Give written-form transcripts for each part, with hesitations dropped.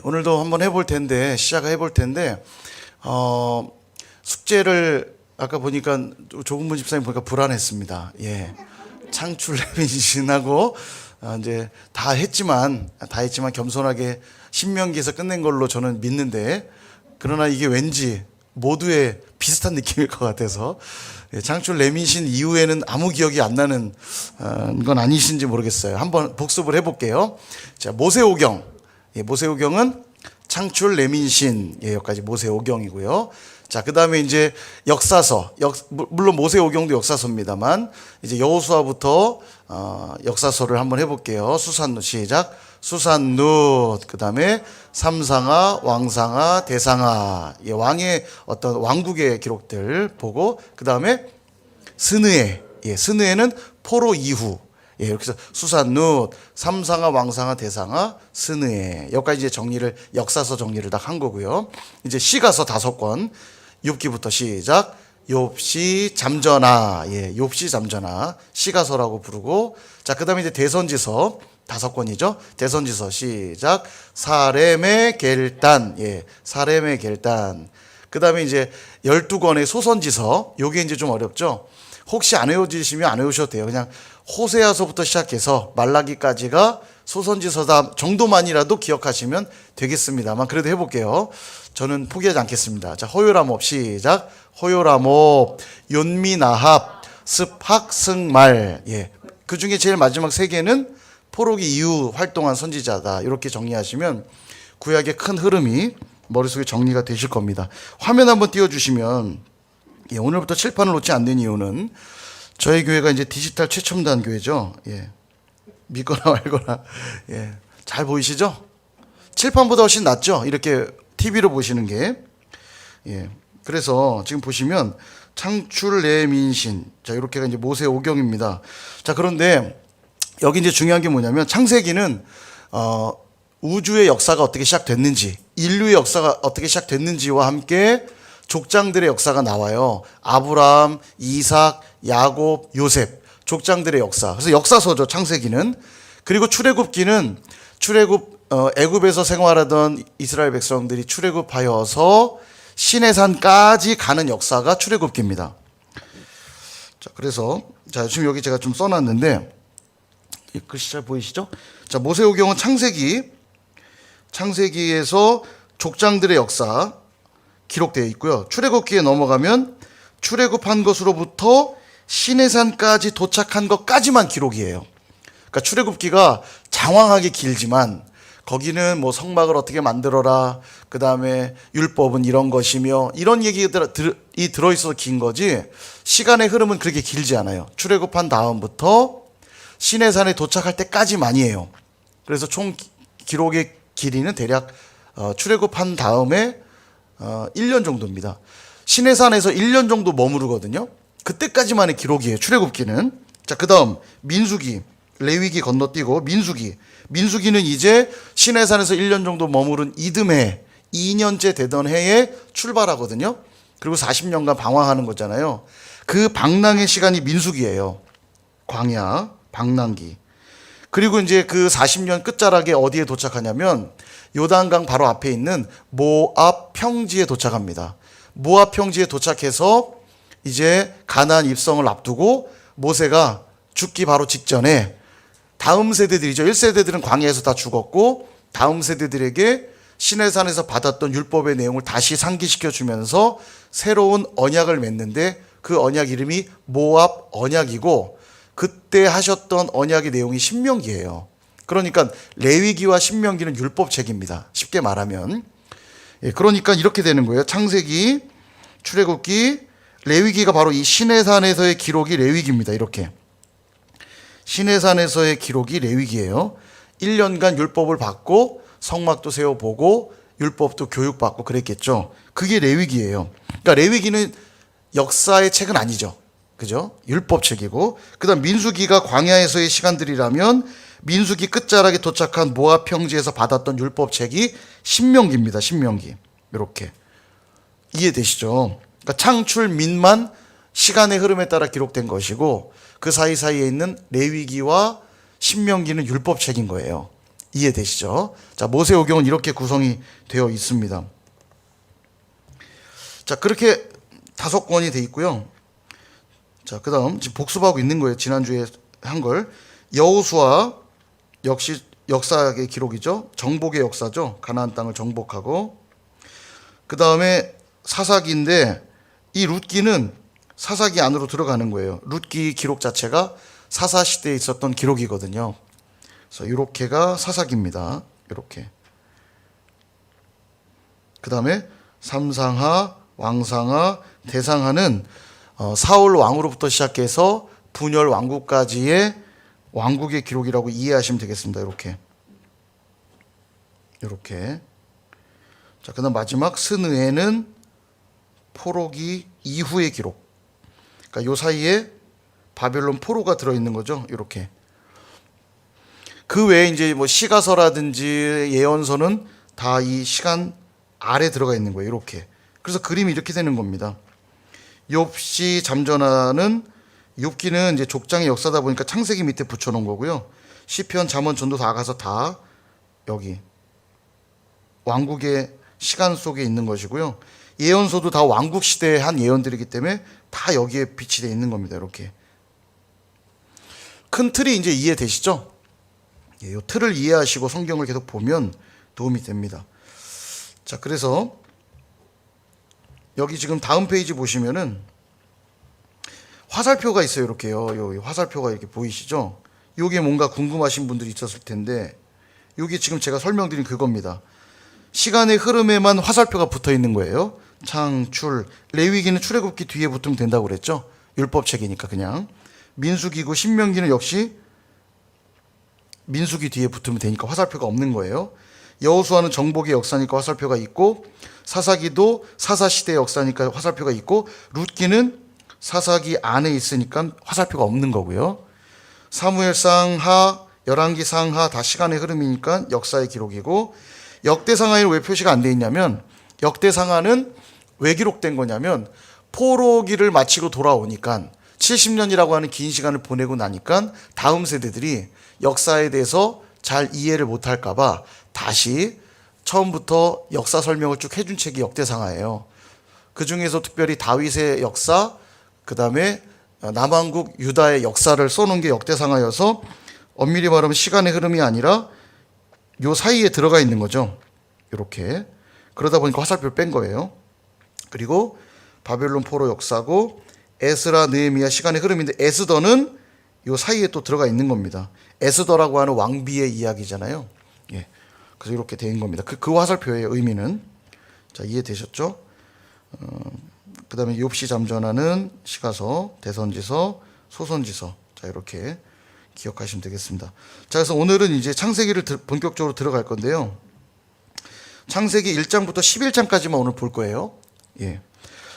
오늘도 한번 해볼 텐데, 시작을 해볼 텐데, 숙제를 아까 보니까 조금문 집사님 보니까 불안했습니다. 예. 창출 레민신하고 이제 다 했지만 겸손하게 신명기에서 끝낸 걸로 저는 믿는데, 그러나 이게 왠지 모두의 비슷한 느낌일 것 같아서 창출 레민신 이후에는 아무 기억이 안 나는 건 아니신지 모르겠어요. 한번 복습을 해볼게요. 자, 모세오경. 예, 모세오경은 창출 레민신 여기까지 모세오경이고요. 자, 그 다음에 이제 역사서. 물론 모세오경도 역사서입니다만 이제 여호수아부터 역사서를 한번 해볼게요. 수산룻 시작. 수산룻, 그 다음에 삼상아, 왕상아, 대상아, 왕의 어떤 왕국의 기록들 보고, 그 다음에 스느에, 스느에는 포로 이후, 이렇게 해서 수산룻, 삼상아, 왕상아, 대상아, 스느에, 여기까지 이제 정리를, 역사서 정리를 다 한 거고요. 이제 시가서 5권, 욥기부터 시작. 욥시, 잠전하, 욥시, 잠전하, 시가서라고 부르고, 자, 그 다음에 이제 대선지서 5권이죠. 대선지서 시작. 사렘의 결단, 사렘의 결단. 그 다음에 이제 12권의 소선지서, 요게 이제 좀 어렵죠. 혹시 안 외워지시면 안 외우셔도 돼요. 그냥 호세아서부터 시작해서 말라기까지가 소선지서다 정도만이라도 기억하시면 되겠습니다만, 그래도 해볼게요. 저는 포기하지 않겠습니다. 자, 호요라몹 시작. 호요라몹, 욘미나합, 습학, 승말. 그 중에 제일 마지막 3개는 포로기 이후 활동한 선지자다. 이렇게 정리하시면 구약의 큰 흐름이 머릿속에 정리가 되실 겁니다. 화면 한번 띄워주시면, 오늘부터 칠판을 놓지 않는 이유는 저희 교회가 이제 디지털 최첨단 교회죠. 믿거나 말거나. 잘 보이시죠? 칠판보다 훨씬 낫죠? 이렇게 TV로 보시는 게. 그래서 지금 보시면 창출 레민신. 자, 이렇게가 이제 모세오경입니다. 자, 그런데 여기 이제 중요한 게 뭐냐면, 창세기는 우주의 역사가 어떻게 시작됐는지, 인류의 역사가 어떻게 시작됐는지와 함께 족장들의 역사가 나와요. 아브라함, 이삭, 야곱, 요셉, 족장들의 역사. 그래서 역사서죠, 창세기는. 그리고 출애굽기는 애굽에서 생활하던 이스라엘 백성들이 출애굽하여서 시내산까지 가는 역사가 출애굽기입니다. 자, 그래서 지금 여기 제가 좀 써놨는데, 이 글씨 잘 보이시죠? 자, 모세오경은 창세기에서 족장들의 역사 기록되어 있고요. 출애굽기에 넘어가면 출애굽한 것으로부터 시내산까지 도착한 것까지만 기록이에요. 그러니까 출애굽기가 장황하게 길지만 거기는 뭐 성막을 어떻게 만들어라, 그 다음에 율법은 이런 것이며 이런 얘기들이 들어있어서 긴 거지, 시간의 흐름은 그렇게 길지 않아요. 출애굽한 다음부터 시내산에 도착할 때까지만이에요. 그래서 총 기록의 길이는 대략 출애굽한 다음에 1년 정도입니다. 시내산에서 1년 정도 머무르거든요. 그때까지만의 기록이에요, 출애굽기는. 자, 그 다음 민수기, 레위기 건너뛰고 민수기는 이제 시내산에서 1년 정도 머무른 이듬해 2년째 되던 해에 출발하거든요. 그리고 40년간 방황하는 거잖아요. 그 방랑의 시간이 민수기예요. 광야, 방랑기. 그리고 이제 그 40년 끝자락에 어디에 도착하냐면 요단강 바로 앞에 있는 모압 평지에 도착합니다. 모압 평지에 도착해서 이제 가나안 입성을 앞두고 모세가 죽기 바로 직전에 다음 세대들이죠. 1세대들은 광야에서 다 죽었고 다음 세대들에게 시내산에서 받았던 율법의 내용을 다시 상기시켜 주면서 새로운 언약을 맺는데, 그 언약 이름이 모압 언약이고, 그때 하셨던 언약의 내용이 신명기예요. 그러니까 레위기와 신명기는 율법책입니다. 쉽게 말하면. 그러니까 이렇게 되는 거예요. 창세기, 출애굽기, 레위기가 바로 이 시내산에서의 기록이 레위기입니다. 이렇게. 시내산에서의 기록이 레위기예요. 1년간 율법을 받고 성막도 세워보고 율법도 교육받고 그랬겠죠. 그게 레위기예요. 그러니까 레위기는 역사의 책은 아니죠. 그죠? 율법책이고, 그 다음 민수기가 광야에서의 시간들이라면 민수기 끝자락에 도착한 모압 평지에서 받았던 율법책이 신명기입니다. 신명기. 이렇게. 이해되시죠? 그러니까 창출민만 시간의 흐름에 따라 기록된 것이고, 그 사이사이에 있는 레위기와 신명기는 율법책인 거예요. 이해되시죠? 자, 모세오경은 이렇게 구성이 되어 있습니다. 자, 그렇게 5권이 돼 있고요. 자, 그 다음 지금 복습하고 있는 거예요. 지난주에 한 걸. 여호수아 역시 역사의 기록이죠. 정복의 역사죠. 가나안 땅을 정복하고. 그 다음에 사사기인데 이 룻기는 사사기 안으로 들어가는 거예요. 룻기 기록 자체가 사사 시대에 있었던 기록이거든요. 그래서 이렇게가 사사기입니다. 이렇게. 그 다음에 삼상하, 왕상하, 대상하는 사울 왕으로부터 시작해서 분열 왕국까지의 왕국의 기록이라고 이해하시면 되겠습니다. 이렇게. 이렇게. 자, 그다음 마지막 스느에는 포로기 이후의 기록. 그러니까 요 사이에 바벨론 포로가 들어 있는 거죠. 이렇게. 그 외에 이제 뭐 시가서라든지 예언서는 다 이 시간 아래 들어가 있는 거예요. 이렇게. 그래서 그림이 이렇게 되는 겁니다. 욥시 잠전하는 욥기는 이제 족장의 역사다 보니까 창세기 밑에 붙여 놓은 거고요. 시편, 잠언, 전도 다 가서 다 여기 왕국의 시간 속에 있는 것이고요. 예언서도 다 왕국 시대의 한 예언들이기 때문에 다 여기에 빛이 되어 있는 겁니다. 이렇게. 큰 틀이 이제 이해되시죠? 이 틀을 이해하시고 성경을 계속 보면 도움이 됩니다. 자, 그래서 여기 지금 다음 페이지 보시면은 화살표가 있어요. 이렇게요. 요 화살표가 이렇게 보이시죠? 요게 뭔가 궁금하신 분들이 있었을 텐데 요게 지금 제가 설명드린 그겁니다. 시간의 흐름에만 화살표가 붙어 있는 거예요. 창출, 레위기는 출애굽기 뒤에 붙으면 된다고 그랬죠? 율법책이니까 그냥. 민수기고 신명기는 역시 민수기 뒤에 붙으면 되니까 화살표가 없는 거예요. 여호수아는 정복의 역사니까 화살표가 있고, 사사기도 사사시대의 역사니까 화살표가 있고, 룻기는 사사기 안에 있으니까 화살표가 없는 거고요. 사무엘상하, 열왕기상하 다 시간의 흐름이니까 역사의 기록이고, 역대상하에는 왜 표시가 안 돼 있냐면, 역대상하는 왜 기록된 거냐면 포로기를 마치고 돌아오니까 70년이라고 하는 긴 시간을 보내고 나니까 다음 세대들이 역사에 대해서 잘 이해를 못할까 봐 다시 처음부터 역사 설명을 쭉 해준 책이 역대상하예요. 그 중에서 특별히 다윗의 역사, 그 다음에 남왕국 유다의 역사를 써놓은 게 역대상하여서 엄밀히 말하면 시간의 흐름이 아니라 요 사이에 들어가 있는 거죠. 이렇게. 그러다 보니까 화살표를 뺀 거예요. 그리고 바벨론 포로 역사고, 에스라, 느헤미야 시간의 흐름인데 에스더는 요 사이에 또 들어가 있는 겁니다. 에스더라고 하는 왕비의 이야기잖아요. 예. 그래서 이렇게 된 겁니다. 그 화살표의 의미는. 자, 이해되셨죠? 그 다음에 욥시 잠전하는 시가서, 대선지서, 소선지서. 자, 이렇게 기억하시면 되겠습니다. 자, 그래서 오늘은 이제 창세기를 본격적으로 들어갈 건데요. 창세기 1장부터 11장까지만 오늘 볼 거예요. 예.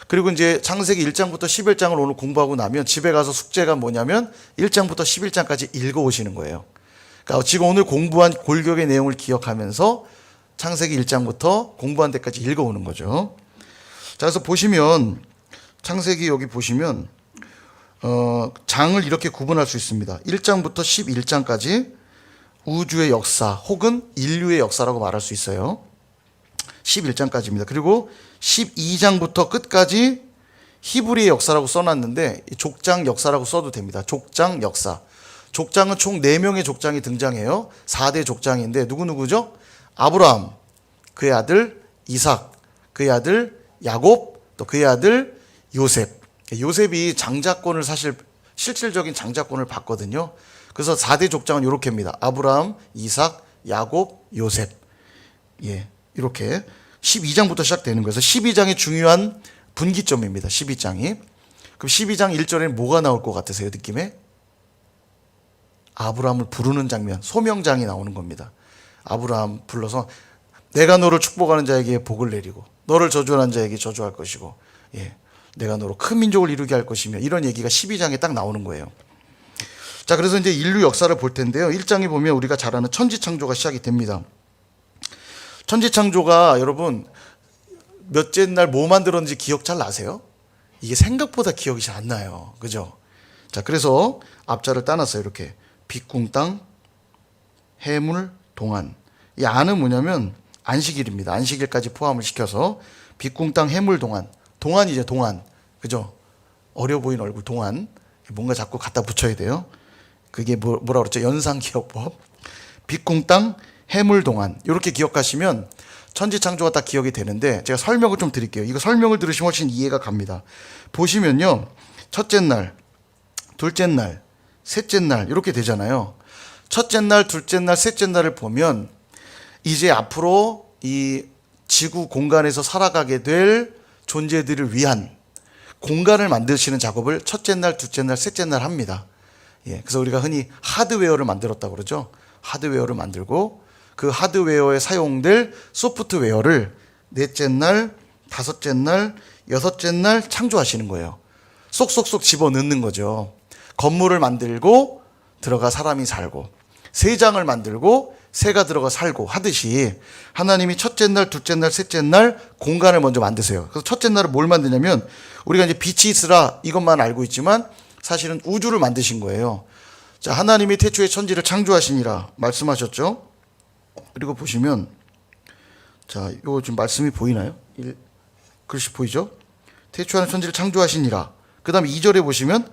그리고 이제 창세기 1장부터 11장을 오늘 공부하고 나면 집에 가서 숙제가 뭐냐면 1장부터 11장까지 읽어 오시는 거예요. 그러니까 지금 오늘 공부한 골격의 내용을 기억하면서 창세기 1장부터 공부한 데까지 읽어 오는 거죠. 자, 그래서 보시면 창세기 여기 보시면 장을 이렇게 구분할 수 있습니다. 1장부터 11장까지 우주의 역사 혹은 인류의 역사라고 말할 수 있어요. 11장까지입니다. 그리고 12장부터 끝까지 히브리의 역사라고 써놨는데 족장 역사라고 써도 됩니다. 족장 역사. 족장은 총 4명의 족장이 등장해요. 4대 족장인데 누구누구죠? 아브라함, 그의 아들 이삭, 그의 아들 야곱, 또 그의 아들 요셉. 요셉이 장자권을 사실 실질적인 장자권을 받거든요. 그래서 4대 족장은 이렇게입니다. 아브라함, 이삭, 야곱, 요셉. 예. 이렇게 12장부터 시작되는 거예요. 그래서 12장이 중요한 분기점입니다. 12장이. 그럼 12장 1절에는 뭐가 나올 것 같으세요? 느낌에? 아브라함을 부르는 장면, 소명장이 나오는 겁니다. 아브라함 불러서 내가 너를 축복하는 자에게 복을 내리고 너를 저주하는 자에게 저주할 것이고, 예, 내가 너로 큰 민족을 이루게 할 것이며, 이런 얘기가 12장에 딱 나오는 거예요. 자, 그래서 이제 인류 역사를 볼 텐데요. 1장에 보면 우리가 잘 아는 천지창조가 시작이 됩니다. 천지창조가 여러분 몇째 날 뭐 만들었는지 기억 잘 나세요? 이게 생각보다 기억이 잘 안 나요. 그죠? 자, 그래서 앞자를 따놨어요. 이렇게 빛궁 땅, 해물, 동안. 이 안은 뭐냐면 안식일입니다. 안식일까지 포함을 시켜서 빛궁 땅 해물 동안. 동안이죠, 동안. 그죠? 어려 보이는 얼굴 동안. 뭔가 자꾸 갖다 붙여야 돼요. 그게 뭐라 그랬죠? 연상기억법. 빛궁 땅 해물 동안. 이렇게 기억하시면 천지창조가 딱 기억이 되는데, 제가 설명을 좀 드릴게요. 이거 설명을 들으시면 훨씬 이해가 갑니다. 보시면요, 첫째 날, 둘째 날, 셋째 날 이렇게 되잖아요. 첫째 날, 둘째 날, 셋째 날을 보면 이제 앞으로 이 지구 공간에서 살아가게 될 존재들을 위한 공간을 만드시는 작업을 첫째 날, 둘째 날, 셋째 날 합니다. 예, 그래서 우리가 흔히 하드웨어를 만들었다고 그러죠. 하드웨어를 만들고 그 하드웨어에 사용될 소프트웨어를 넷째 날, 다섯째 날, 여섯째 날 창조하시는 거예요. 쏙쏙쏙 집어넣는 거죠. 건물을 만들고 들어가 사람이 살고, 새장을 만들고 새가 들어가 살고 하듯이 하나님이 첫째 날, 둘째 날, 셋째 날 공간을 먼저 만드세요. 그래서 첫째 날은 뭘 만드냐면, 우리가 이제 빛이 있으라 이것만 알고 있지만 사실은 우주를 만드신 거예요. 자, 하나님이 태초에 천지를 창조하시니라 말씀하셨죠. 그리고 보시면, 자, 이거 지금 말씀이 보이나요? 글씨 보이죠? 태초하는 천지를 창조하시니라. 그 다음에 2절에 보시면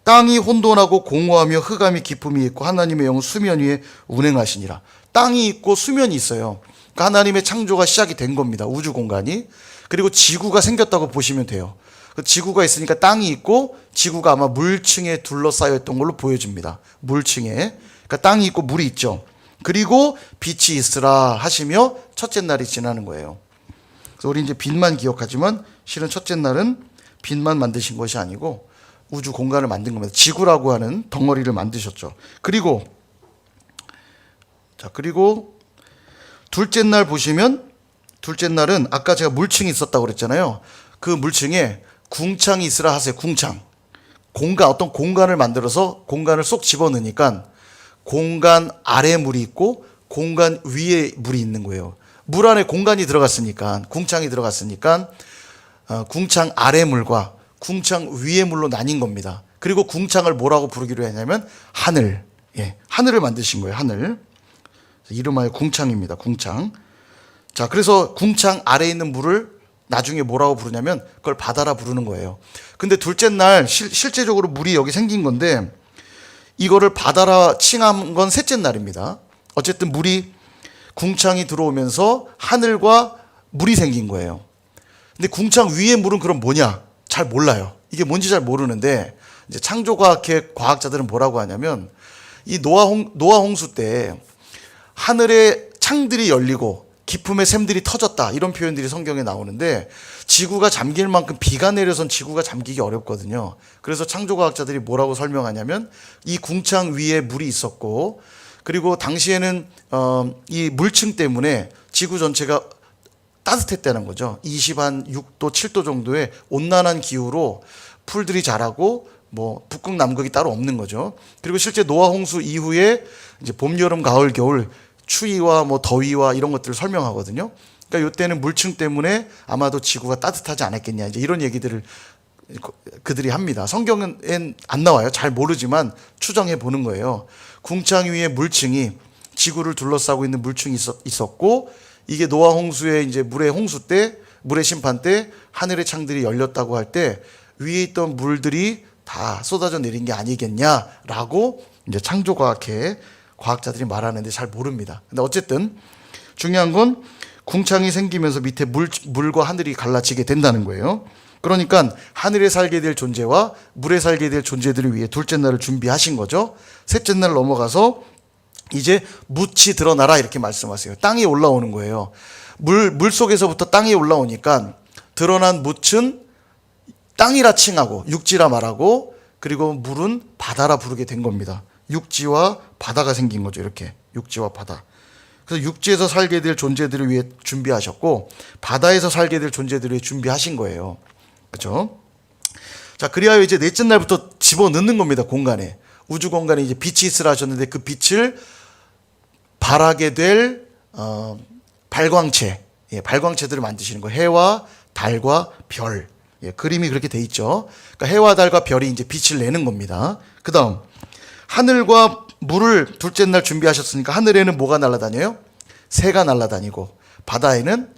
땅이 혼돈하고 공허하며 흑암이 깊음이 있고 하나님의 영은 수면 위에 운행하시니라. 땅이 있고 수면이 있어요. 그러니까 하나님의 창조가 시작이 된 겁니다. 우주 공간이. 그리고 지구가 생겼다고 보시면 돼요. 지구가 있으니까 땅이 있고 지구가 아마 물층에 둘러싸여 있던 걸로 보여집니다. 물층에. 그러니까 땅이 있고 물이 있죠. 그리고 빛이 있으라 하시며 첫째 날이 지나는 거예요. 그래서 우리 이제 빛만 기억하지만 실은 첫째 날은 빛만 만드신 것이 아니고 우주 공간을 만든 겁니다. 지구라고 하는 덩어리를 만드셨죠. 그리고 둘째 날 보시면, 둘째 날은 아까 제가 물층이 있었다고 그랬잖아요. 그 물층에 궁창이 있으라 하세요. 궁창. 공간, 어떤 공간을 만들어서 공간을 쏙 집어넣으니까 공간 아래 물이 있고 공간 위에 물이 있는 거예요. 물 안에 공간이 들어갔으니까, 궁창이 들어갔으니까 궁창 아래 물과 궁창 위의 물로 나뉜 겁니다. 그리고 궁창을 뭐라고 부르기로 했냐면 하늘. 예, 하늘을 만드신 거예요. 하늘. 이름하여 궁창입니다. 궁창. 자, 그래서 궁창 아래에 있는 물을 나중에 뭐라고 부르냐면 그걸 바다라 부르는 거예요. 근데 둘째 날 실제적으로 물이 여기 생긴 건데 이거를 바다라 칭한 건 셋째 날입니다. 어쨌든 물이, 궁창이 들어오면서 하늘과 물이 생긴 거예요. 근데 궁창 위의 물은 그럼 뭐냐? 잘 몰라요. 이게 뭔지 잘 모르는데, 이제 창조과학의 과학자들은 뭐라고 하냐면, 이 노아 홍수 때 하늘에 창들이 열리고 깊음의 샘들이 터졌다, 이런 표현들이 성경에 나오는데, 지구가 잠길 만큼 비가 내려선 지구가 잠기기 어렵거든요. 그래서 창조과학자들이 뭐라고 설명하냐면 이 궁창 위에 물이 있었고, 그리고 당시에는 이 물층 때문에 지구 전체가 따뜻했다는 거죠. 26도, 7도 정도의 온난한 기후로 풀들이 자라고 뭐 북극, 남극이 따로 없는 거죠. 그리고 실제 노아 홍수 이후에 이제 봄, 여름, 가을, 겨울 추위와 뭐 더위와 이런 것들을 설명하거든요. 그러니까 이때는 물층 때문에 아마도 지구가 따뜻하지 않았겠냐, 이제 이런 얘기들을 그들이 합니다. 성경엔 안 나와요. 잘 모르지만 추정해 보는 거예요. 궁창 위에 물층이, 지구를 둘러싸고 있는 물층이 있었고, 이게 노아 홍수의 이제 물의 홍수 때, 물의 심판 때 하늘의 창들이 열렸다고 할 때 위에 있던 물들이 다 쏟아져 내린 게 아니겠냐라고 이제 창조과학회 과학자들이 말하는데 잘 모릅니다. 근데 어쨌든 중요한 건 궁창이 생기면서 밑에 물과 하늘이 갈라지게 된다는 거예요. 그러니까 하늘에 살게 될 존재와 물에 살게 될 존재들을 위해 둘째 날을 준비하신 거죠. 셋째 날 넘어가서 이제 묻이 드러나라 이렇게 말씀하세요. 땅이 올라오는 거예요. 물 속에서부터 땅이 올라오니까 드러난 묻은 땅이라 칭하고 육지라 말하고, 그리고 물은 바다라 부르게 된 겁니다. 육지와 바다가 생긴 거죠. 이렇게 육지와 바다. 그래서 육지에서 살게 될 존재들을 위해 준비하셨고 바다에서 살게 될 존재들을 위해 준비하신 거예요. 그렇죠? 자, 그리하여 이제 넷째 날부터 집어넣는 겁니다. 공간에. 우주 공간에 이제 빛이 있으라 하셨는데 그 빛을 발하게 될 발광체, 예, 발광체들을 만드시는 거예요. 해와 달과 별. 예, 그림이 그렇게 돼 있죠. 그러니까 해와 달과 별이 이제 빛을 내는 겁니다. 그 다음 하늘과 물을 둘째 날 준비하셨으니까 하늘에는 뭐가 날아다녀요? 새가 날아다니고 바다에는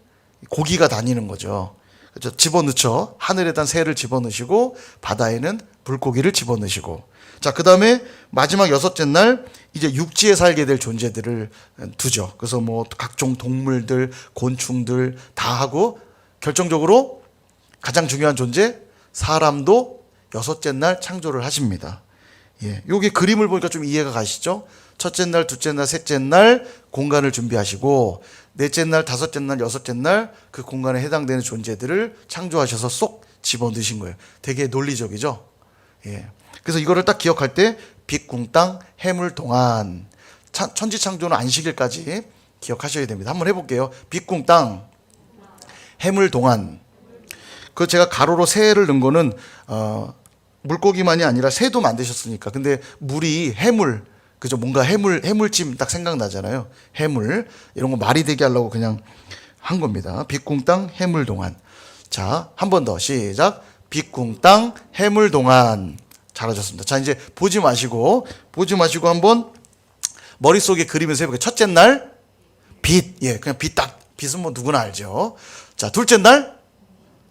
고기가 다니는 거죠. 그렇죠? 집어넣죠. 하늘에다 새를 집어넣으시고 바다에는 물고기를 집어넣으시고. 자, 그 다음에 마지막 여섯째 날 이제 육지에 살게 될 존재들을 두죠. 그래서 뭐 각종 동물들, 곤충들 다 하고 결정적으로 가장 중요한 존재 사람도 여섯째 날 창조를 하십니다. 예, 여기 그림을 보니까 좀 이해가 가시죠? 첫째 날, 둘째 날, 셋째 날 공간을 준비하시고 넷째 날, 다섯째 날, 여섯째 날 그 공간에 해당되는 존재들을 창조하셔서 쏙 집어넣으신 거예요. 되게 논리적이죠? 예. 그래서 이거를 딱 기억할 때 빛, 궁, 땅, 해물, 동안 천지창조는 안식일까지 기억하셔야 됩니다. 한번 해볼게요. 빛, 궁, 땅, 해물, 동안. 그 제가 가로로 새를 넣은 거는 물고기만이 아니라 새도 만드셨으니까. 근데 물이 해물, 그죠? 뭔가 해물찜 딱 생각나잖아요. 해물 이런 거 말이 되게 하려고 그냥 한 겁니다. 빛, 궁, 땅, 해물, 동안. 자, 한 번 더 시작. 빛, 궁, 땅, 해물, 동안. 잘하셨습니다. 자, 이제 보지 마시고 한번 머릿속에 그리면서 해볼게요. 첫째 날 빛, 예, 그냥 빛 딱, 빛은 뭐 누구나 알죠. 자, 둘째 날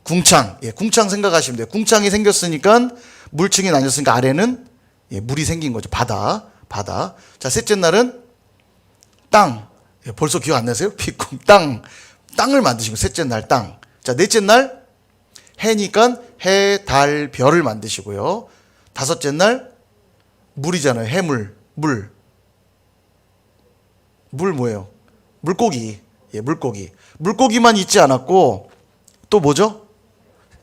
궁창, 예, 궁창 생각하시면 돼요. 궁창이 생겼으니까 물층이 나뉘었으니까 아래는 예, 물이 생긴 거죠. 바다. 자, 셋째 날은 땅, 예, 벌써 기억 안 나세요? 빛, 궁, 땅을 만드시고 셋째 날 땅. 자, 넷째 날 해니까 해, 달, 별을 만드시고요. 다섯째 날 물이잖아요. 해물, 물 뭐예요? 물고기. 예, 물고기만 있지 않았고 또 뭐죠?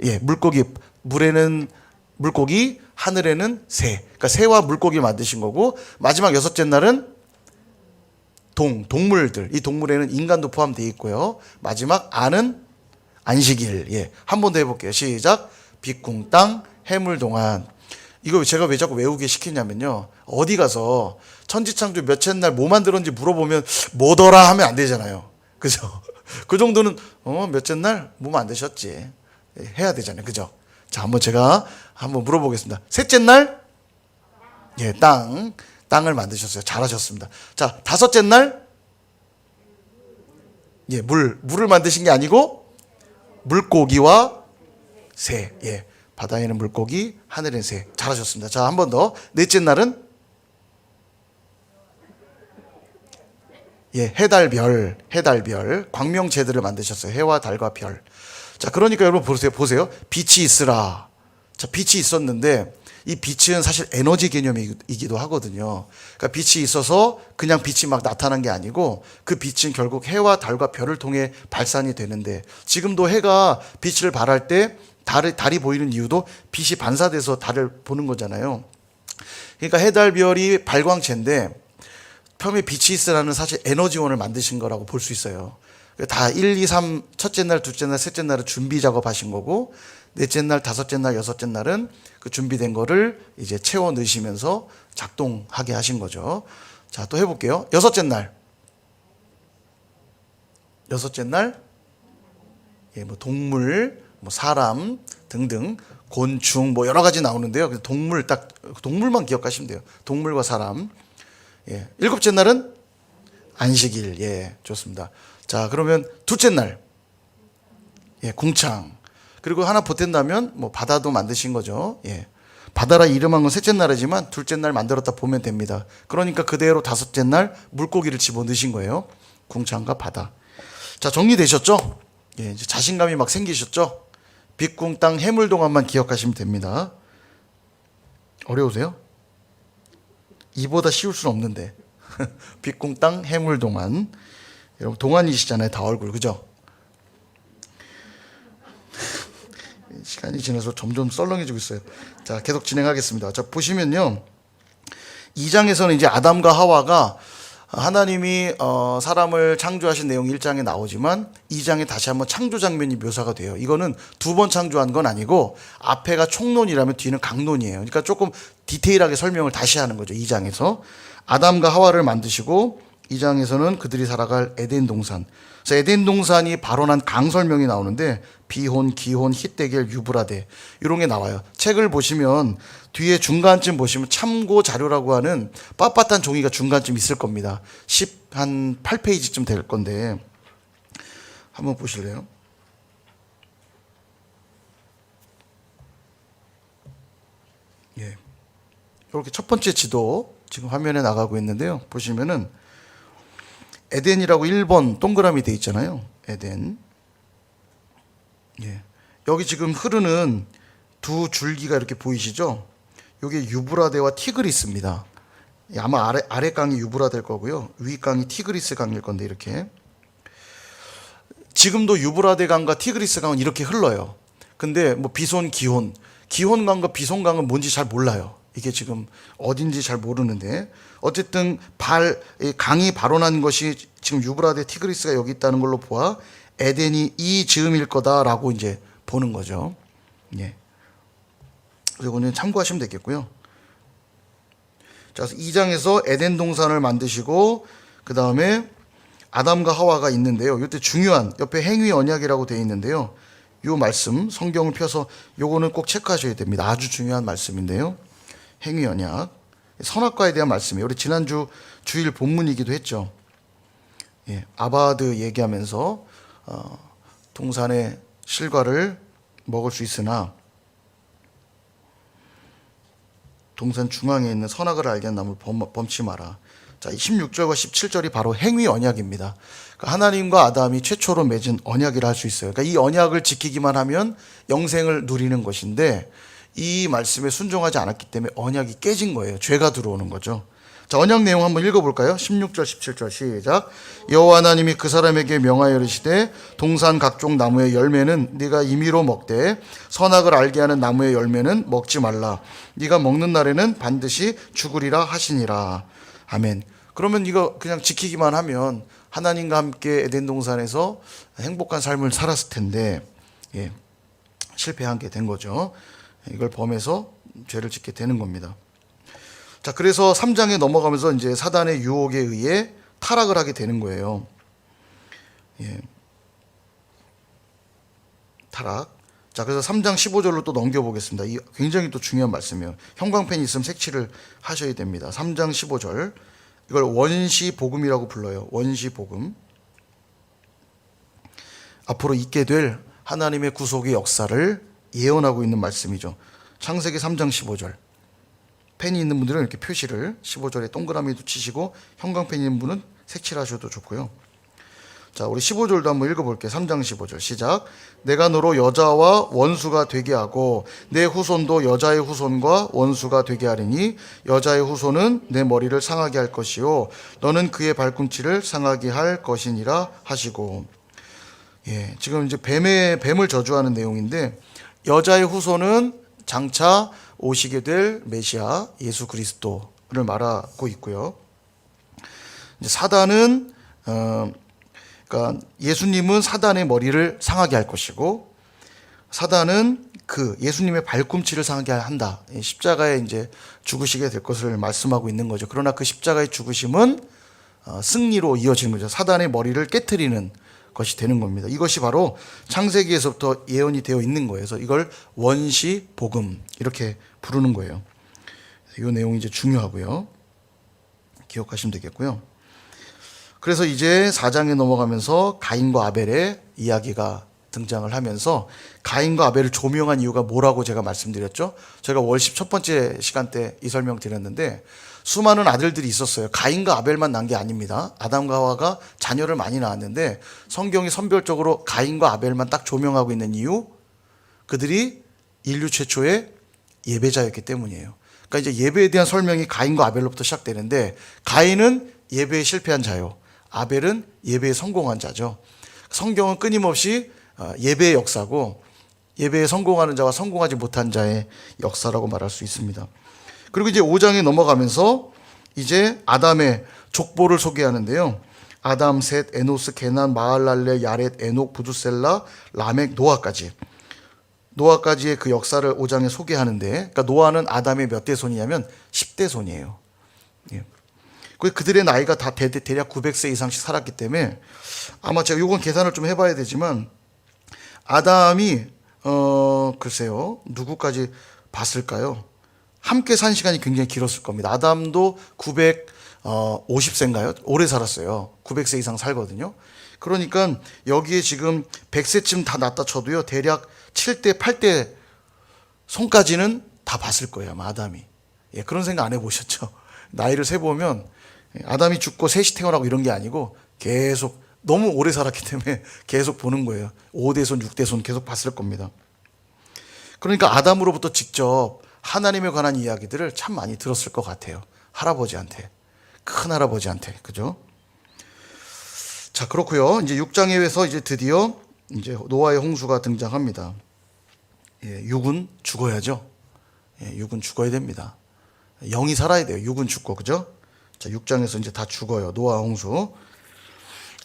예, 물고기. 물에는 물고기, 하늘에는 새. 그러니까 새와 물고기 만드신 거고 마지막 여섯째 날은 동물들. 이 동물에는 인간도 포함되어 있고요. 마지막 안은 안식일. 예, 한 번 더 해볼게요. 시작. 빛, 궁, 땅, 해물, 동안. 이거 제가 왜 자꾸 외우게 시키냐면요. 어디 가서 천지창조 몇째 날 뭐 만들었는지 물어보면 뭐더라 하면 안 되잖아요. 그죠? 그 정도는 몇째 날 뭐 만드셨지 해야 되잖아요. 그죠? 자, 제가 한번 물어보겠습니다. 셋째 날 예, 땅을 만드셨어요. 잘하셨습니다. 자, 다섯째 날 예, 물을 만드신 게 아니고 물고기와 새. 예. 바다에는 물고기, 하늘에는 새. 잘하셨습니다. 자, 한 번 더. 넷째 날은 예, 해달, 별. 광명제들을 만드셨어요. 해와 달과 별. 자, 그러니까 여러분 보세요. 빛이 있으라. 자, 빛이 있었는데 이 빛은 사실 에너지 개념이기도 하거든요. 그러니까 빛이 있어서 그냥 빛이 막 나타난 게 아니고 그 빛은 결국 해와 달과 별을 통해 발산이 되는데 지금도 해가 빛을 발할 때 달이 보이는 이유도 빛이 반사돼서 달을 보는 거잖아요. 그러니까 해, 달, 별이 발광체인데 처음에 빛이 있으라는 사실 에너지원을 만드신 거라고 볼 수 있어요. 다 1, 2, 3 첫째 날, 둘째 날, 셋째 날은 준비 작업하신 거고 넷째 날, 다섯째 날, 여섯째 날은 그 준비된 거를 이제 채워 넣으시면서 작동하게 하신 거죠. 자, 또 해볼게요. 여섯째 날 예, 뭐 동물, 뭐 사람 등등 곤충 뭐 여러 가지 나오는데요. 그래서 동물만 기억하시면 돼요. 동물과 사람. 예. 일곱째 날은 안식일. 예, 좋습니다. 자, 그러면 둘째 날 예, 궁창. 그리고 하나 보탠다면 뭐 바다도 만드신 거죠. 예. 바다라 이름한 건 셋째 날이지만 둘째 날 만들었다 보면 됩니다. 그러니까 그대로 다섯째 날 물고기를 집어넣으신 거예요. 궁창과 바다. 자, 정리되셨죠? 예, 이제 자신감이 막 생기셨죠? 빛, 궁, 땅, 해물, 동안만 기억하시면 됩니다. 어려우세요? 이보다 쉬울 수는 없는데. 빛, 궁, 땅, 해물, 동안. 여러분 동안이시잖아요. 다 얼굴. 그죠? 시간이 지나서 점점 썰렁해지고 있어요. 자, 계속 진행하겠습니다. 자, 보시면요. 2장에서는 이제 아담과 하와가 하나님이 사람을 창조하신 내용이 1장에 나오지만 2장에 다시 한번 창조 장면이 묘사가 돼요. 이거는 두 번 창조한 건 아니고 앞에가 총론이라면 뒤는 강론이에요. 그러니까 조금 디테일하게 설명을 다시 하는 거죠. 2장에서 아담과 하와를 만드시고 2장에서는 그들이 살아갈 에덴 동산. 그래서 에덴 동산이 발원한 강 설명이 나오는데 비혼, 기혼, 히데겔, 유브라데 이런 게 나와요. 책을 보시면 뒤에 중간쯤 보시면 참고 자료라고 하는 빳빳한 종이가 중간쯤 있을 겁니다. 한 8페이지쯤 될 건데 한번 보실래요? 예. 이렇게 첫 번째 지도 지금 화면에 나가고 있는데요. 보시면은 에덴이라고 1번 동그라미 돼 있잖아요. 에덴. 예. 여기 지금 흐르는 두 줄기가 이렇게 보이시죠? 이게 유브라데와 티그리스입니다. 아마 아래 강이 유브라데일 거고요. 위 강이 티그리스 강일 건데 이렇게. 지금도 유브라데 강과 티그리스 강은 이렇게 흘러요. 근데 뭐 비손, 기혼, 기혼 강과 비손 강은 뭔지 잘 몰라요. 이게 지금 어딘지 잘 모르는데 어쨌든 강이 발원한 것이 지금 유브라데 티그리스가 여기 있다는 걸로 보아 에덴이 이 즈음일 거다라고 이제 보는 거죠. 예. 이거는 참고하시면 되겠고요. 자, 2장에서 에덴 동산을 만드시고 그 다음에 아담과 하와가 있는데요. 이때 중요한 옆에 행위 언약이라고 되어 있는데요. 이 말씀 성경을 펴서 요거는 꼭 체크하셔야 됩니다. 아주 중요한 말씀인데요. 행위 언약 선악과에 대한 말씀이에요. 우리 지난주 주일 본문이기도 했죠. 예, 아바드 얘기하면서 동산의 실과를 먹을 수 있으나 동산 중앙에 있는 선악을 알게 한 나무를 범치 마라. 자, 16절과 17절이 바로 행위 언약입니다. 그러니까 하나님과 아담이 최초로 맺은 언약이라 할 수 있어요. 그러니까 이 언약을 지키기만 하면 영생을 누리는 것인데 이 말씀에 순종하지 않았기 때문에 언약이 깨진 거예요. 죄가 들어오는 거죠. 자, 언약 내용 한번 읽어볼까요? 16절, 17절 시작. 여호와 하나님이 그 사람에게 명하여 이르시되 동산 각종 나무의 열매는 네가 임의로 먹되 선악을 알게 하는 나무의 열매는 먹지 말라. 네가 먹는 날에는 반드시 죽으리라 하시니라. 아멘. 그러면 이거 그냥 지키기만 하면 하나님과 함께 에덴 동산에서 행복한 삶을 살았을 텐데 예, 실패하게 된 거죠. 이걸 범해서 죄를 짓게 되는 겁니다. 자, 그래서 3장에 넘어가면서 이제 사단의 유혹에 의해 타락을 하게 되는 거예요. 예. 타락. 자, 그래서 3장 15절로 또 넘겨보겠습니다. 이 굉장히 또 중요한 말씀이에요. 형광펜이 있으면 색칠을 하셔야 됩니다. 3장 15절. 이걸 원시복음이라고 불러요. 원시복음. 앞으로 있게 될 하나님의 구속의 역사를 예언하고 있는 말씀이죠. 창세기 3장 15절. 펜이 있는 분들은 이렇게 표시를 15절에 동그라미도 치시고 형광펜 있는 분은 색칠하셔도 좋고요. 자, 우리 15절도 한번 읽어볼게요. 3장 15절 시작. 내가 너로 여자와 원수가 되게 하고 내 후손도 여자의 후손과 원수가 되게 하리니 여자의 후손은 내 머리를 상하게 할 것이요 너는 그의 발꿈치를 상하게 할 것이니라 하시고. 예, 지금 이제 뱀을 저주하는 내용인데 여자의 후손은 장차 오시게 될 메시아 예수 그리스도를 말하고 있고요. 이제 사단은 그러니까 예수님은 사단의 머리를 상하게 할 것이고 사단은 그 예수님의 발꿈치를 상하게 한다. 십자가에 이제 죽으시게 될 것을 말씀하고 있는 거죠. 그러나 그 십자가의 죽으심은 승리로 이어지는 거죠. 사단의 머리를 깨트리는 것이 되는 겁니다. 이것이 바로 창세기에서부터 예언이 되어 있는 거예요. 그래서 이걸 원시 복음 이렇게 부르는 거예요. 이 내용이 이제 중요하고요. 기억하시면 되겠고요. 그래서 이제 4장에 넘어가면서 가인과 아벨의 이야기가 등장을 하면서 가인과 아벨을 조명한 이유가 뭐라고 제가 말씀드렸죠? 제가 월십 첫 번째 시간 때 이 설명 드렸는데 수많은 아들들이 있었어요. 가인과 아벨만 난 게 아닙니다. 아담과 하와가 자녀를 많이 낳았는데 성경이 선별적으로 가인과 아벨만 딱 조명하고 있는 이유, 그들이 인류 최초의 예배자였기 때문이에요. 그러니까 이제 예배에 대한 설명이 가인과 아벨로부터 시작되는데 가인은 예배에 실패한 자요. 아벨은 예배에 성공한 자죠. 성경은 끊임없이 예배의 역사고 예배에 성공하는 자와 성공하지 못한 자의 역사라고 말할 수 있습니다. 그리고 이제 5장에 넘어가면서 이제 아담의 족보를 소개하는데요. 아담, 셋, 에노스, 게난, 마할랄레, 야렛, 에녹, 부두셀라, 라멕, 노아까지의 그 역사를 5장에 소개하는데, 그러니까 노아는 아담의 몇 대 손이냐면 10대 손이에요. 예. 그들의 나이가 다 대략 900세 이상씩 살았기 때문에 아마 제가 요건 계산을 좀 해봐야 되지만 아담이 글쎄요 누구까지 봤을까요? 함께 산 시간이 굉장히 길었을 겁니다. 아담도 950세인가요? 오래 살았어요. 900세 이상 살거든요. 그러니까 여기에 지금 100세쯤 다 났다 쳐도요 대략 7대 8대 손까지는 다 봤을 거예요 아마 아담이. 예, 그런 생각 안 해보셨죠? 나이를 세보면 아담이 죽고 셋이 태어나고 이런 게 아니고 계속 너무 오래 살았기 때문에 계속 보는 거예요. 5대손 6대손 계속 봤을 겁니다. 그러니까 아담으로부터 직접 하나님에 관한 이야기들을 참 많이 들었을 것 같아요. 할아버지한테, 큰 할아버지한테, 그죠? 자, 그렇고요. 이제 6장에서 이제 드디어 이제 노아의 홍수가 등장합니다. 예, 육은 죽어야죠. 예, 육은 죽어야 됩니다. 영이 살아야 돼요. 육은 죽고, 그죠? 자, 6장에서 이제 다 죽어요. 노아 홍수.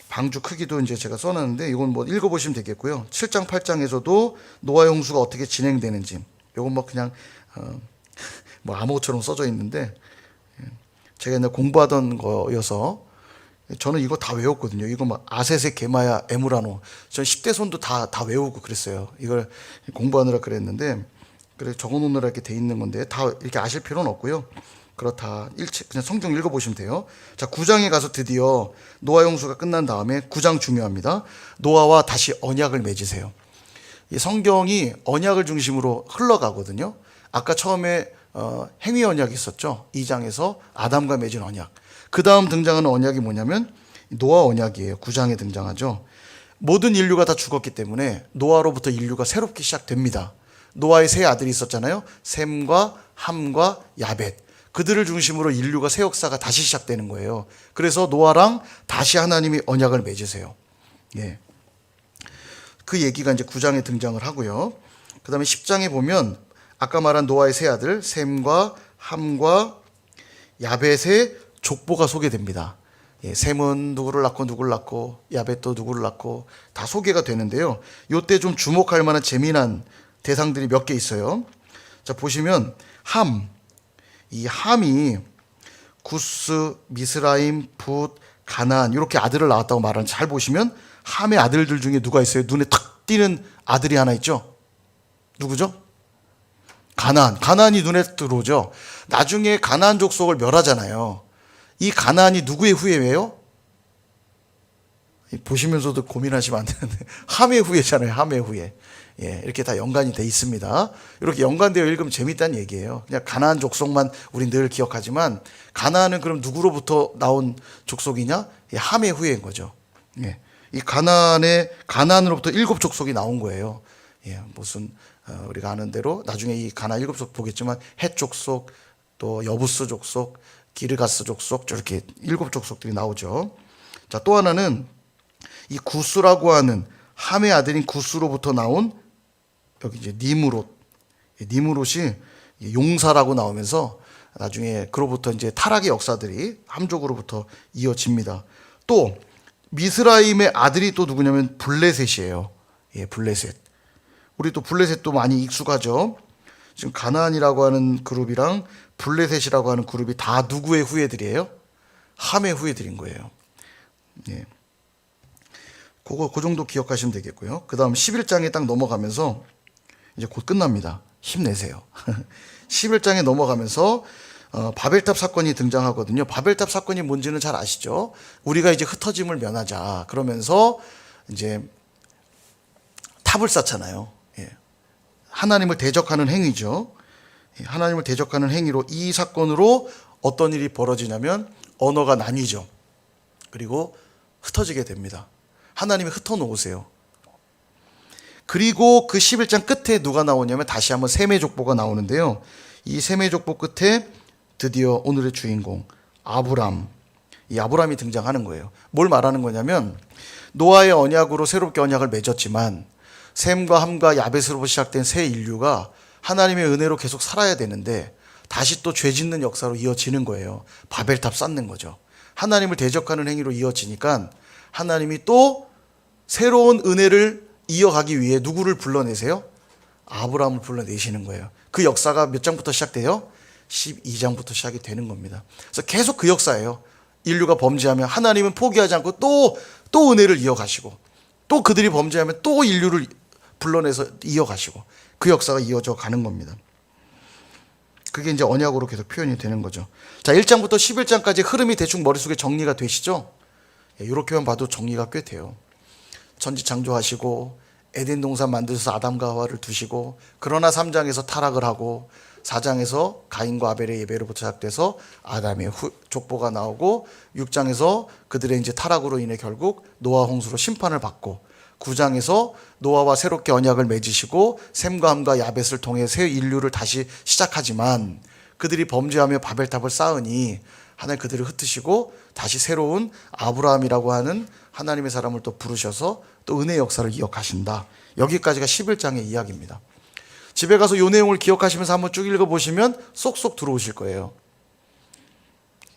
방주 크기도 이제 제가 써놨는데 이건 뭐 읽어보시면 되겠고요. 7장, 8장에서도 노아의 홍수가 어떻게 진행되는지 이건 뭐 그냥 뭐 암호처럼 써져 있는데 제가 옛날 공부하던 거여서 저는 이거 다 외웠거든요. 이거 막 아세세 게마야 에무라노 전 10대 손도 다 외우고 그랬어요. 이걸 공부하느라 그랬는데 그래 적어놓느라 이렇게 돼 있는 건데 다 이렇게 아실 필요는 없고요. 그렇다. 그냥 성경 읽어보시면 돼요. 자, 9장에 가서 드디어 노아 홍수가 끝난 다음에 9장 중요합니다. 노아와 다시 언약을 맺으세요. 이 성경이 언약을 중심으로 흘러가거든요. 아까 처음에 행위 언약이 있었죠. 2장에서 아담과 맺은 언약. 그 다음 등장하는 언약이 뭐냐면 노아 언약이에요. 9장에 등장하죠. 모든 인류가 다 죽었기 때문에 노아로부터 인류가 새롭게 시작됩니다. 노아의 세 아들이 있었잖아요. 셈과 함과 야벳. 그들을 중심으로 인류가 새 역사가 다시 시작되는 거예요. 그래서 노아랑 다시 하나님이 언약을 맺으세요. 예. 그 얘기가 이제 9장에 등장을 하고요. 그 다음에 10장에 보면 아까 말한 노아의 세 아들 셈과 함과 야벳의 족보가 소개됩니다. 예, 셈은 누구를 낳고 야벳도 누구를 낳고 다 소개가 되는데요. 이때 좀 주목할 만한 재미난 대상들이 몇 개 있어요. 자, 보시면 이 함이 구스, 미스라임, 붓, 가나안 이렇게 아들을 낳았다고 말하는 잘 보시면 함의 아들들 중에 누가 있어요? 눈에 탁 띄는 아들이 하나 있죠? 누구죠? 가나안이 눈에 들어오죠. 나중에 가나안 족속을 멸하잖아요. 이 가나안이 누구의 후예예요? 보시면서도 고민하시면 안 되는데 함의 후예잖아요. 함의 후예. 예, 이렇게 다 연관이 돼 있습니다. 이렇게 연관되어 읽으면 재밌다는 얘기예요. 그냥 가나안 족속만 우리 늘 기억하지만 가나안은 그럼 누구로부터 나온 족속이냐? 예, 함의 후예인 거죠. 예, 이 가나안으로부터 7족속이 나온 거예요. 예, 무슨 우리가 아는 대로 나중에 이 가나안 7족 보겠지만 헷 족속, 또 여부스 족속, 기르가스 족속 저렇게 7족속들이 나오죠. 자, 또 하나는 이 구스라고 하는 함의 아들인 구스로부터 나온 여기 이제 니무롯이 용사라고 나오면서 나중에 그로부터 이제 타락의 역사들이 함족으로부터 이어집니다. 또 미스라임의 아들이 또 누구냐면 블레셋이에요. 예, 블레셋. 우리 또 블레셋도 많이 익숙하죠. 지금 가나안이라고 하는 그룹이랑 블레셋이라고 하는 그룹이 다 누구의 후예들이에요? 함의 후예들인 거예요. 예. 그 정도 기억하시면 되겠고요. 그 다음 11장에 딱 넘어가면서 이제 곧 끝납니다. 힘내세요. 11장에 넘어가면서 바벨탑 사건이 등장하거든요. 바벨탑 사건이 뭔지는 잘 아시죠? 우리가 이제 흩어짐을 면하자. 그러면서 이제 탑을 쌓잖아요. 예. 하나님을 대적하는 행위죠. 예. 하나님을 대적하는 행위로 이 사건으로 어떤 일이 벌어지냐면 언어가 나뉘죠. 그리고 흩어지게 됩니다. 하나님이 흩어놓으세요. 그리고 그 11장 끝에 누가 나오냐면 다시 한번 셈의 족보가 나오는데요. 이 셈의 족보 끝에 드디어 오늘의 주인공 아브람, 이 아브람이 등장하는 거예요. 뭘 말하는 거냐면 노아의 언약으로 새롭게 언약을 맺었지만 셈과 함과 야벳으로부터 시작된 새 인류가 하나님의 은혜로 계속 살아야 되는데 다시 또 죄 짓는 역사로 이어지는 거예요. 바벨탑 쌓는 거죠. 하나님을 대적하는 행위로 이어지니까 하나님이 또 새로운 은혜를 이어가기 위해 누구를 불러내세요? 아브라함을 불러내시는 거예요. 그 역사가 몇 장부터 시작돼요? 12장부터 시작이 되는 겁니다. 그래서 계속 그 역사예요. 인류가 범죄하면 하나님은 포기하지 않고 또 은혜를 이어가시고, 또 그들이 범죄하면 또 인류를 불러내서 이어가시고, 그 역사가 이어져 가는 겁니다. 그게 이제 언약으로 계속 표현이 되는 거죠. 자, 1장부터 11장까지 흐름이 대충 머릿속에 정리가 되시죠? 이렇게만 봐도 정리가 꽤 돼요. 천지창조하시고 에덴 동산 만드셔서 아담과 하와를 두시고, 그러나 3장에서 타락을 하고 4장에서 가인과 아벨의 예배로부터 시작돼서 아담의 족보가 나오고, 6장에서 그들의 이제 타락으로 인해 결국 노아 홍수로 심판을 받고, 9장에서 노아와 새롭게 언약을 맺으시고 셈과 함과 야벳을 통해 새 인류를 다시 시작하지만, 그들이 범죄하며 바벨탑을 쌓으니 하나님 그들을 흩으시고 다시 새로운 아브라함이라고 하는 하나님의 사람을 또 부르셔서 또 은혜의 역사를 이어가신다. 여기까지가 11장의 이야기입니다. 집에 가서 이 내용을 기억하시면서 한번 쭉 읽어보시면 쏙쏙 들어오실 거예요.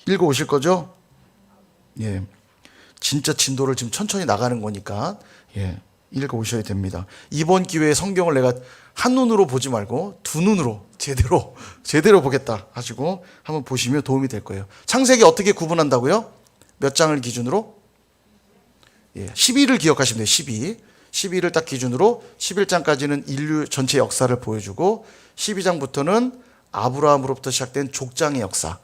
읽어오실 거죠? 예. 진짜 진도를 지금 천천히 나가는 거니까, 예, 읽어오셔야 됩니다. 이번 기회에 성경을 내가 한눈으로 보지 말고 두 눈으로 제대로 보겠다 하시고 한번 보시면 도움이 될 거예요. 창세기 어떻게 구분한다고요? 몇 장을 기준으로? 예, 12를 기억하시면 돼요. 12를 딱 기준으로 11장까지는 인류 전체 역사를 보여주고, 12장부터는 아브라함으로부터 시작된 족장의 역사.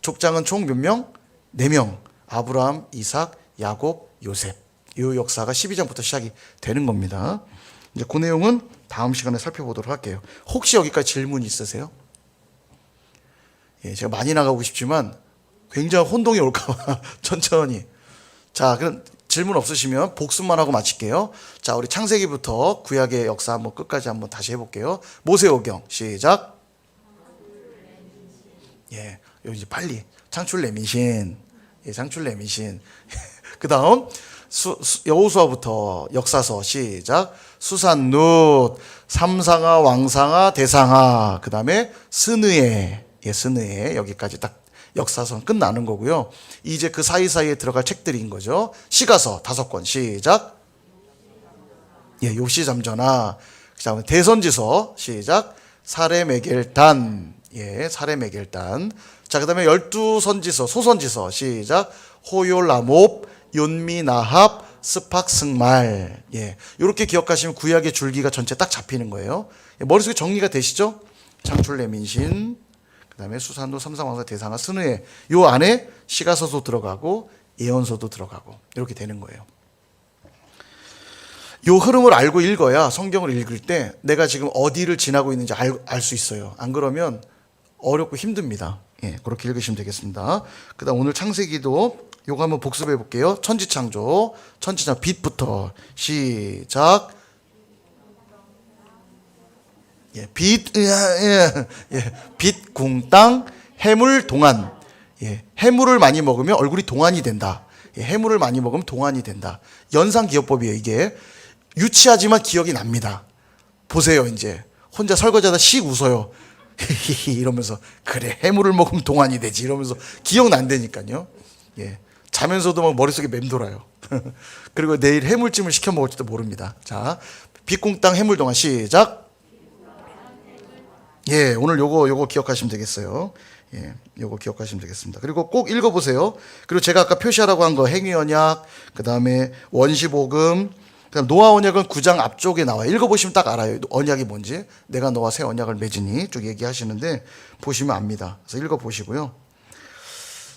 족장은 총 몇 명? 4명. 아브라함, 이삭, 야곱, 요셉. 이 역사가 12장부터 시작이 되는 겁니다. 이제 그 내용은 다음 시간에 살펴보도록 할게요. 혹시 여기까지 질문 있으세요? 예, 제가 많이 나가고 싶지만 굉장히 혼동이 올까봐 천천히. 자, 그럼 질문 없으시면 복습만 하고 마칠게요. 자, 우리 창세기부터 구약의 역사 한번 끝까지 한번 다시 해볼게요. 모세오경 시작. 예, 여기 이제 빨리 창출 레미신. 예, 창출 레미신. 그 다음 여호수아부터 역사서 시작. 수산룻, 삼상아, 왕상아, 대상아. 그 다음에 스느에. 예, 스느에. 여기까지 딱 역사서는 끝나는 거고요. 이제 그 사이사이에 들어갈 책들인 거죠. 시가서 5권 시작. 예, 욥시잠전하. 그다음에 대선지서 시작. 사레메겔단. 예, 사레메겔단. 자, 그다음에 12선지서 소선지서 시작. 호요라몹, 욘미나합, 스팍승말. 예, 이렇게 기억하시면 구약의 줄기가 전체 딱 잡히는 거예요. 예, 머릿속에 정리가 되시죠? 창출레민신, 그 다음에 수산도, 삼상왕사, 대상아, 스느에. 요 안에 시가서도 들어가고 예언서도 들어가고 이렇게 되는 거예요. 요 흐름을 알고 읽어야 성경을 읽을 때 내가 지금 어디를 지나고 있는지 알 수 있어요. 안 그러면 어렵고 힘듭니다. 예, 그렇게 읽으시면 되겠습니다. 그 다음 오늘 창세기도 요거 한번 복습해 볼게요. 천지창조, 빛부터 시작. 예, 빛, 궁, 땅, 해물, 동안. 예, 해물을 많이 먹으면 얼굴이 동안이 된다. 예, 해물을 많이 먹으면 동안이 된다. 연상기억법이에요, 이게. 유치하지만 기억이 납니다. 보세요, 이제. 혼자 설거지하다 씩 웃어요. 이러면서, 그래, 해물을 먹으면 동안이 되지. 이러면서 기억난다니까요. 예. 자면서도 막 머릿속에 맴돌아요. 그리고 내일 해물찜을 시켜 먹을지도 모릅니다. 자, 빛, 궁, 땅, 해물, 동안 시작. 예, 오늘 요거 기억하시면 되겠어요. 예, 요거 기억하시면 되겠습니다. 그리고 꼭 읽어보세요. 그리고 제가 아까 표시하라고 한 거, 행위언약, 그 다음에 원시복음, 그다음 노아 언약은 9장 앞쪽에 나와요. 읽어보시면 딱 알아요. 언약이 뭔지. 내가 너와 새 언약을 맺으니 쭉 얘기하시는데 보시면 압니다. 그래서 읽어보시고요.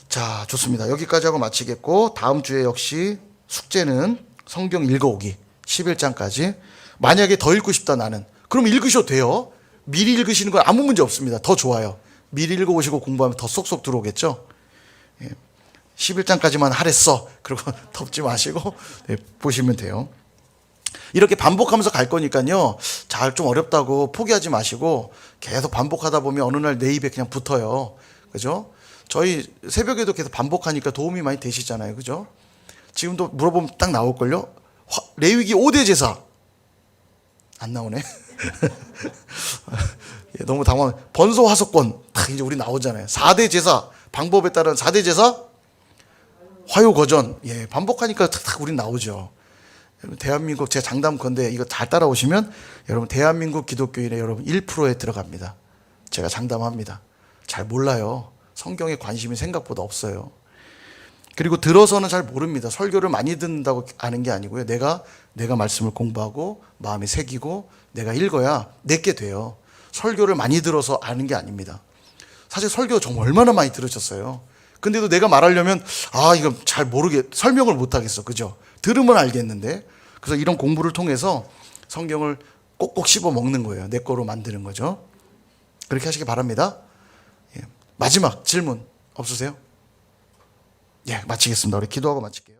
자, 좋습니다. 여기까지 하고 마치겠고, 다음 주에 역시 숙제는 성경 읽어오기 11장까지. 만약에 더 읽고 싶다 나는, 그럼 읽으셔도 돼요. 미리 읽으시는 건 아무 문제 없습니다. 더 좋아요. 미리 읽어오시고 공부하면 더 쏙쏙 들어오겠죠. 예. 11장까지만 하랬어. 그리고 덮지 마시고 네, 보시면 돼요. 이렇게 반복하면서 갈 거니까요. 잘 좀 어렵다고 포기하지 마시고 계속 반복하다 보면 어느 날 내 입에 그냥 붙어요. 그죠? 저희 새벽에도 계속 반복하니까 도움이 많이 되시잖아요. 그죠? 지금도 물어보면 딱 나올걸요? 레위기 5대 제사. 안 나오네. 예, 너무 당황. 번소 화석권 딱 이제 우리 나오잖아요. 4대 제사 방법에 따른 4대 제사 화요 거전. 예, 반복하니까 탁 우리 나오죠. 대한민국 제 장담 건데 이거 잘 따라오시면 여러분 대한민국 기독교인의 여러분 1%에 들어갑니다. 제가 장담합니다. 잘 몰라요. 성경에 관심이 생각보다 없어요. 그리고 들어서는 잘 모릅니다. 설교를 많이 듣는다고 아는 게 아니고요. 내가 말씀을 공부하고 마음에 새기고 내가 읽어야 내게 돼요. 설교를 많이 들어서 아는 게 아닙니다. 사실 설교 정말 얼마나 많이 들으셨어요. 근데도 내가 말하려면 이거 잘 설명을 못 하겠어. 그죠? 들으면 알겠는데. 그래서 이런 공부를 통해서 성경을 꼭꼭 씹어 먹는 거예요. 내 거로 만드는 거죠. 그렇게 하시기 바랍니다. 예. 마지막 질문 없으세요? 예, 마치겠습니다. 우리 기도하고 마칠게요.